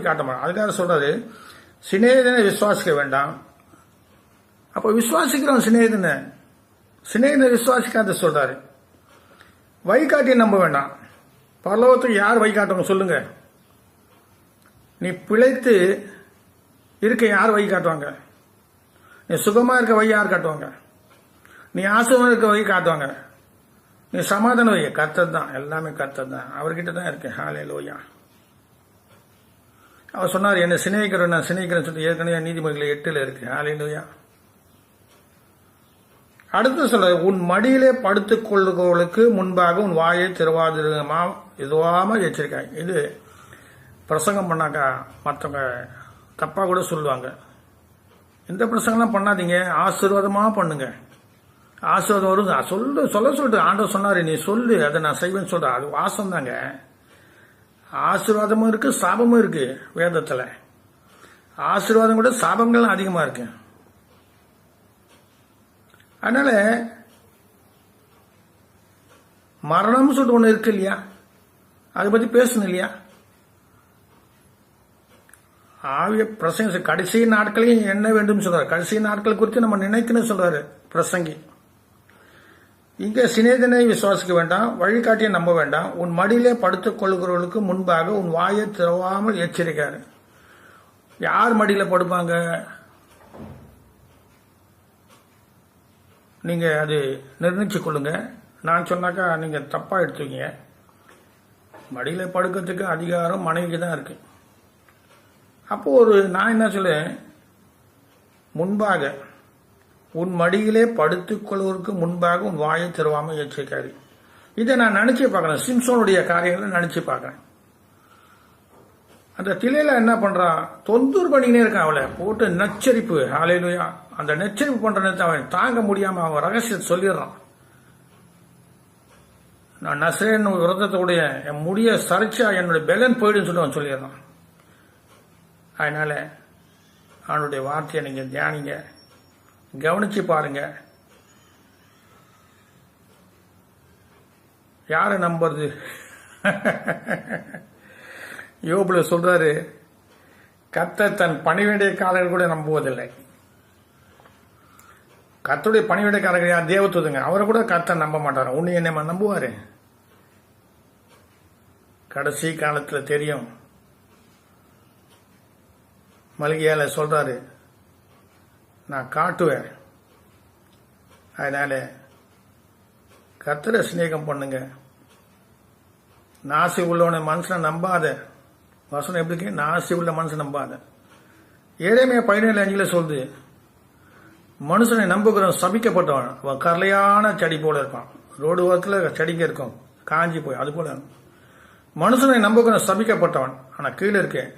காட்ட மாட்டான். அதுக்காக சொல்றாரு சிநேகிதனை விசுவாசிக்க வேண்டாம். அப்ப விசுவாசிக்கிறோம் சிநேகிதனை விசுவாசிக்காத சொல்றாரு. வழிகாட்டியை நம்ப வேண்டாம். பரலோகத்துக்கு யார் வழிகாட்டுவாங்க சொல்லுங்க? நீ பிழைத்து இருக்க யார் வழி காட்டுவாங்க? நீ சுகமா இருக்க வழி யார் காட்டுவாங்க? நீ ஆசீர்வாதம் இருக்க வழி காட்டுவாங்க. நீ சமாதான வழி கர்த்தர் தான். எல்லாமே கர்த்தர் தான். அவர்கிட்ட தான் இருக்கு. ஹல்லேலூயா. அவர் சொன்னார், என்ன சிநேகிக்கிறேன் நான் சிநேகிக்கிறேன்னு சொல்லிட்டு ஏற்கனவே நீதிமொழிகள் 8 இருக்கு. ஹல்லேலூயா. அடுத்து சொல்ற, உன் மடியிலே படுத்துக் கொள்ளுகளுக்கு முன்பாக உன் வாயை திறவாதிருமா இதுவாம எச்சரிக்காய். இது பிரசங்கம் பண்ணாக்கா மற்றவங்க தப்பா கூட சொல்லுவாங்க. இந்த பிரசங்கம்லாம் பண்ணாதீங்க, ஆசீர்வாதமா பண்ணுங்க. ஆசீர்வாதம் வரும். சொல்லிட்டு ஆண்டவர் சொன்னாரு, நீ சொல்லு, அதை நான் செய்வேன்னு சொல்றேன். அது வாசம் தாங்க. ஆசீர்வாதமும் இருக்கு, சாபமும் இருக்கு வேதத்துல. ஆசீர்வாதம் கூட சாபங்கள் அதிகமா இருக்கு. அதனால மரணம்னு சொல்லிட்டு ஒண்ணு இருக்கு இல்லையா, அதை பத்தி பேசணும் இல்லையா? ஆவிய பிரசங்க கடைசி நாட்களையும் என்ன வேண்டும் சொல்றாரு. கடைசி நாட்கள் குறித்து நம்ம நினைக்கணும் சொல்றாரு பிரசங்கி. இங்க சிநேகிதனை விசுவாசிக்க வேண்டாம், வழிகாட்டியை நம்ப வேண்டாம், உன் மடியிலே படுத்துக் கொள்கிறவர்களுக்கு முன்பாக உன் வாயை திறவாமல் எச்சரிக்காரு. யார் மடியில படுப்பாங்க? நீங்க அது நிர்ணயிச்சு கொள்ளுங்க. நான் சொன்னாக்கா நீங்க தப்பா எடுத்துவீங்க. மடியில படுக்கிறதுக்கு அதிகாரம் மனைவிக்கு தான் இருக்கு. அப்போ நான் என்ன சொல்லேன், முன்பாக உன் மடியிலே படுத்துக் கொள்வதற்கு முன்பாக உன் வாயை திறவாம எச்சரிக்காரு. இதை நான் நினைச்சு பார்க்கறேன். சிம்சோனுடைய காரியங்களை நினைச்சு பார்க்கறேன். அந்த திலையில என்ன பண்றான், தொந்தூர் பண்ணினே இருக்கான். அவளை போட்டு நச்சரிப்பு. ஹல்லேலூயா. அந்த நச்சரிப்பு பண்ற நேரத்தை அவன் தாங்க முடியாம அவன் ரகசியத்தை சொல்லிடுறான். நான் நசரேன் விரதத்தோடைய என் முடிய சரிச்சா என்னுடைய பெலன் போயிடுன்னு சொல்லி அவன் சொல்லிடுறான். அதனால அவனுடைய வார்த்தையை நீங்க தியானிங்க, கவனிச்சு பாருங்க. யாரை நம்புறது? யோபுல சொல்றாரு, கர்த்தர் தன் பணிவிடைக்காரர்கள் கூட நம்புவதில்லை. கர்த்தருடைய பணிவிடைக்காரர்கள் யார்? தேவதூதங்க. அவரை கூட கர்த்தர் நம்ப மாட்டாரு. உன்னை என்ன நம்புவாரு? கடைசி காலத்துல தெரியும். மல்கியால சொல்றாரு, நான் காட்டுவேன். அதனால கர்த்தரை சிநேகம் பண்ணுங்க. நாசி உள்ளவன மனுஷனை நம்பாத. வசனம் எப்படி இருக்கு? நாசி உள்ள மனுஷன் நம்பாத. ஏழமையா 17:5 சொல்லுது, மனுஷனை நம்புகிறவன் சபிக்கப்பட்டவன், அவன் கரலையான செடி போல இருப்பான். ரோடு ஓரத்தில் செடிங்க இருக்கும், காஞ்சி போய் அது போல. மனுஷனை நம்புகிறவன் சபிக்கப்பட்டவன். ஆனா கீழே இருக்கேன்,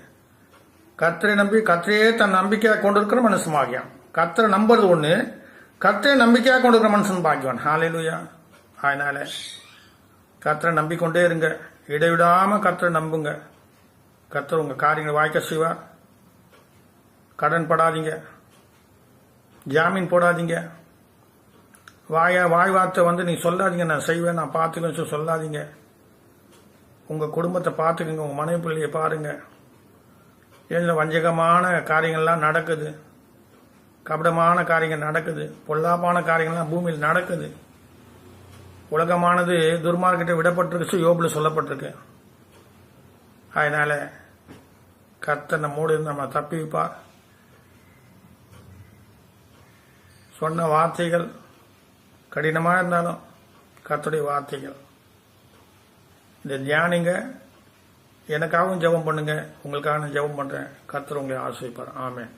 கர்த்தரை நம்பி கர்த்தரையே தன் நம்பிக்கையா கொண்டிருக்கிற மனுஷன் பாக்கியம். கர்த்தரை நம்புறது ஒண்ணு, கர்த்தரை நம்பிக்கையா கொண்டிருக்கிற மனுஷன் பாக்கியவன். ஹல்லேலூயா. அதனால கர்த்தரை நம்பிக்கொண்டே இருங்க, இடைவிடாம கர்த்தரை நம்புங்க. கர்த்தர் உங்க காரியங்களை வாய்க்க செய்வார். கடன் படாதீங்க, ஜாமீன் போடாதீங்க. வாய் வார்த்தை நீ சொல்லாதீங்க, நான் செய்வேன், நான் பார்த்துக்கன்னு சொல்லாதீங்க. உங்க குடும்பத்தை பார்த்துக்குங்க, உங்க மனைவி பிள்ளையை பாருங்க. ஏன் வஞ்சகமான காரியங்கள்லாம் நடக்குது, கபடமான காரியங்கள் நடக்குது, பொல்லாப்பான காரியங்கள்லாம் பூமியில் நடக்குது. உலகமானது துர்மார்க்கிட்ட விடப்பட்டிருக்கு, யோபுல சொல்லப்பட்டிருக்கு. அதனால கர்த்தர் நம்மோடு இருந்து நம்ம தப்பி வைப்பார். சொன்ன வார்த்தைகள் கடினமா இருந்தாலும் கர்த்தருடைய வார்த்தைகள் இந்த தியானிங்க. எனக்காகவும் ஜெபம் பண்ணுங்க, உங்களுக்காக நான் ஜெபம் பண்றேன். கர்த்தர் உங்களை ஆசீர்வதிப்பார். ஆமென்.